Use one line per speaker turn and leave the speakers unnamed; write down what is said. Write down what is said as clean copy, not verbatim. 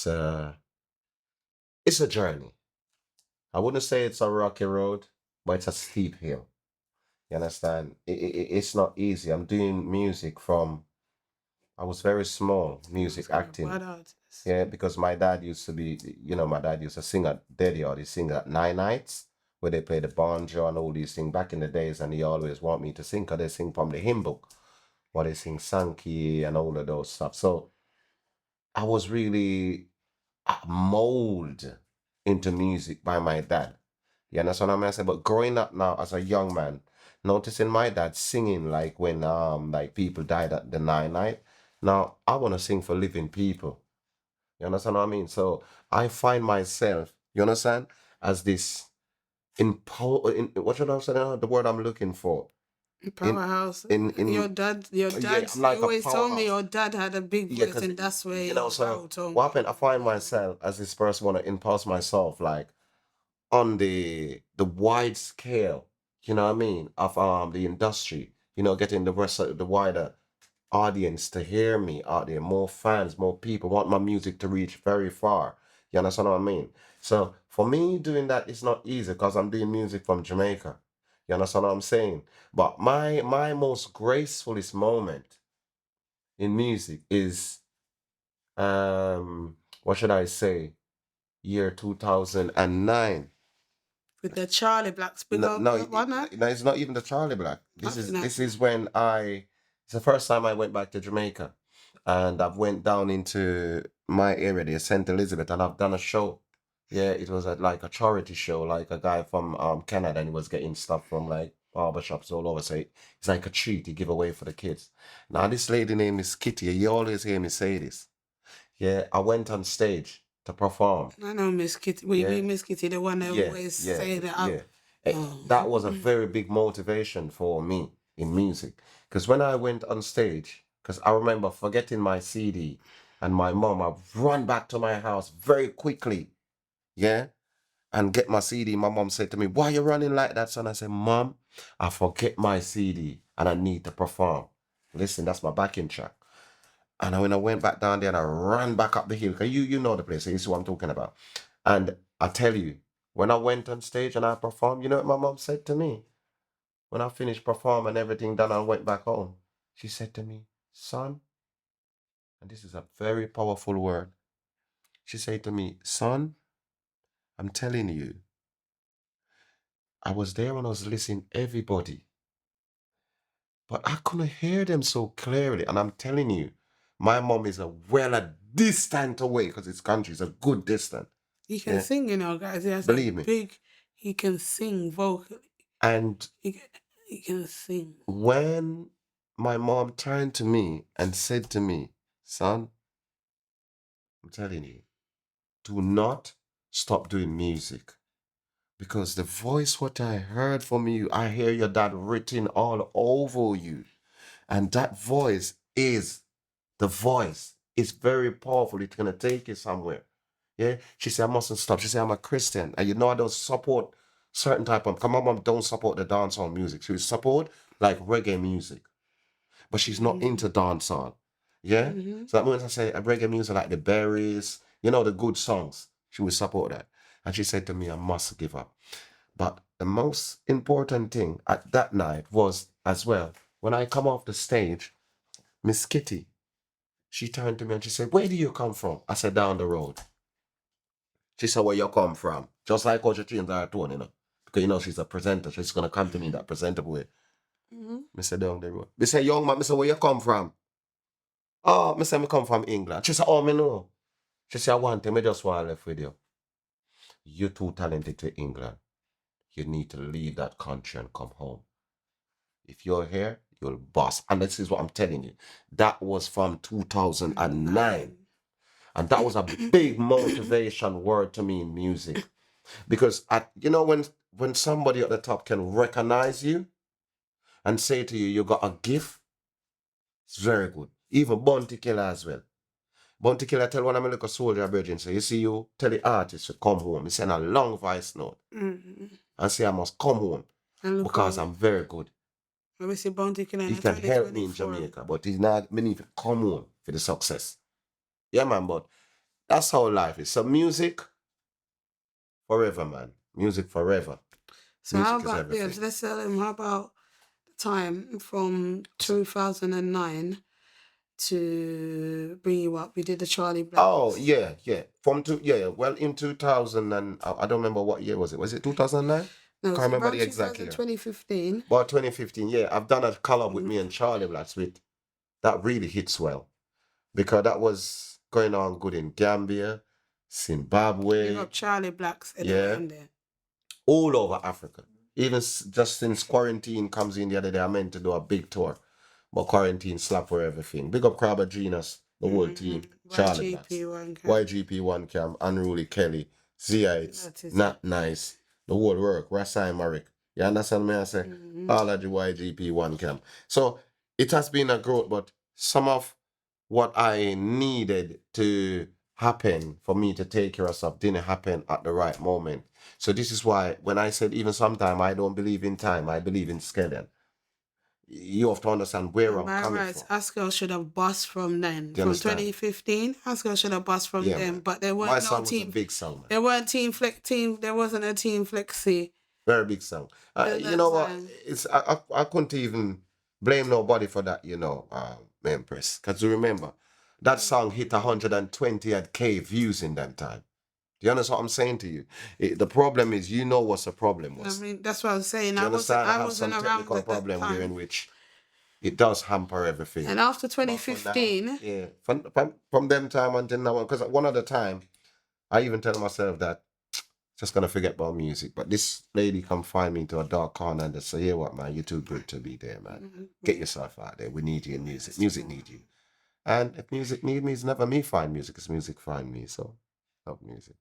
uh, it's a journey. I wouldn't say it's a rocky road, but it's a steep hill. You understand? It's not easy. I'm doing music from I was very small, music
Sounds like a
acting.
bad artist.
Yeah, because my dad used to be, my dad used to sing at Daddy or he sing at nine nights where they play the banjo and all these things back in the days, and he always want me to sing because they sing from the hymn book, or they sing Sankey and all of those stuff. So I was really molded into music by my dad. You understand what I'm saying? But growing up now as a young man, noticing my dad singing like when like people died at the nine night. Now I want to sing for living people. You understand what I mean? So I find myself, you understand, as this what should I say now? The word I'm looking for. In
Powerhouse.
in
Your
Yeah,
dad,
I'm
you
like a
always told me
powerhouse.
your dad had a big
Yeah,
voice
because
and that's where you
so
told
what
me.
happened, I find myself as this person want to impose myself like on the wide scale, you know what I mean, of the industry, getting the rest of the wider audience to hear me out there, more fans, more people want my music to reach very far. You understand what I mean? So for me doing that is not easy because I'm doing music from Jamaica. You understand what I'm saying? But my most gracefulest moment in music is what should I say? Year 2009.
With the Charlie Blacks big
No,
up
no,
one night.
no, it's not even the Charlie Black.
I think that
This is when it's the first time I went back to Jamaica, and I've went down into my area there, St. Elizabeth, and I've done a show. Yeah, it was like a charity show, like a guy from Canada, and he was getting stuff from like barbershops all over. So it's like a treat he give away for the kids. Now this lady name is Kitty. You always hear me say this. Yeah, I went on stage to perform.
I know Miss Kitty. We
Yeah,
mean Miss Kitty, the one that
yeah,
always
yeah,
say that
yeah.
oh.
That was a very big motivation for me in music. Because when I went on stage, because I remember forgetting my CD and my mom, I run back to my house very quickly, yeah, and get my CD. My mom said to me, "Why you running like that, son?" I said, "Mom, I forget my CD and I need to perform." Listen, that's my backing track. And when I went back down there and I ran back up the hill, because you know the place, so you see what I'm talking about. And I tell you, when I went on stage and I performed, you know what my mom said to me? When I finished performing everything done and went back home, she said to me, "Son," and this is a very powerful word. She said to me, "Son, I'm telling you, I was there when I was listening everybody, but I couldn't hear them so clearly. And I'm telling you, my mom is a distant away because this country is a good distance.
He can
Yeah,
sing, guys. He has a
believe me.
big. He can sing vocally.
And
He, he can sing.
when my mom turned to me and said to me, "Son, I'm telling you, do not stop doing music. Because the voice what I heard from you, I hear your dad written all over you. And that voice is the voice. It's very powerful. It's gonna take you somewhere." Yeah. She said, "I mustn't stop." She said, "I'm a Christian. And I don't support certain type of come on, mom, don't support the dancehall music. She would support like reggae music. But she's not
Mm-hmm.
into dancehall. Yeah?
Mm-hmm.
So that means I say reggae music like the berries, the good songs. She would support that. And she said to me, "I must give up." But the most important thing at that night was as well, when I come off the stage, Miss Kitty, she turned to me and she said, "Where do you come from?" I said, "Down the road." She said, "Where you come from?" Just like how she changed her tone, Because she's a presenter. She's gonna come to me in that presentable way.
Mm-hmm.
I said, "Down the road." They say, "Young man," I said, "Where you come from?" "Oh," I said, "I come from England." She said, "Oh, me know." She said, "I want to, me just want to live with you. You're too talented to England. You need to leave that country and come home. If you're here, you'll boss." And this is what I'm telling you. That was from 2009.
Nine.
And that was a big motivation word to me in music. Because when somebody at the top can recognize you and say to you, "You got a gift," it's very good. Even Bounty Killer as well. Bounty Killer tell one of my little soldier brethren, say, "You see, you tell the artist to come home." He send a long voice note
Mm-hmm.
and say, "I must come home
And look
because
how
I'm very good."
we see Bounty Killer
He
in
can help me in
2024.
Jamaica, but he's not me need to come home for the success. Yeah, man, but That's how life is. So music forever, man. Music forever.
So how
Music is
about this?
everything.
Let's tell him how about the time from 2009 to bring you up. We did the Charlie Black.
Oh yeah, yeah. Well, in 2000 and I don't remember what year was it. Was it 2009?
No,
Can't
it's
remember
around
the exact year.
2015.
About 2015. Yeah, I've done a collab with me and Charlie Blacks with that really hits well because that was going on good in Gambia,
Big
Zimbabwe,
up Charlie Blacks anyway
yeah,
in there.
all over Africa. Even just since quarantine comes in the other day, I meant to do a big tour, but quarantine slap for everything. Big up Crabber Genus, the whole team, Charlie Blacks,
YGP1 Cam.
YGP1 Cam, Unruly Kelly, Ziites,
That is
Not Nice, the whole work, Rasai Marek. You understand me? I say, all of the YGP1 Cam. So it has been a growth, but some of what I needed to happen for me to take care of stuff didn't happen at the right moment. So this is why when I said even sometimes I don't believe in time, I believe in schedule. You have to understand where
And
I'm
by
coming
rights,
from.
Askel should have bust from then.
Do you
From
understand?
2015, Askel should have bust from
Yeah,
then.
man.
But there
My
weren't no
song was a
team.
big song, man.
There weren't there wasn't a team Flexi.
Very big song.
At
You
that
know what?
time.
It's I couldn't even blame nobody for that, Empress. Because you remember, that song hit 120K views in that time. Do you understand what I'm saying to you? The problem is, you know what's the problem
I
was.
mean, that's what I was saying.
Do you understand? I have
wasn't
some
around
technical
at that
problem there in
time.
which it does hamper everything.
And after
But for now,
2015,
yeah, from them time until now, because one of the time, I even tell myself that just gonna forget about music. But this lady come find me into a dark corner and just say, "Yeah, what man, you're too good to be there, man. Get yourself out there. We need you in music. Music need you. And if music need me, it's never me find music. It's music find me. So, love music."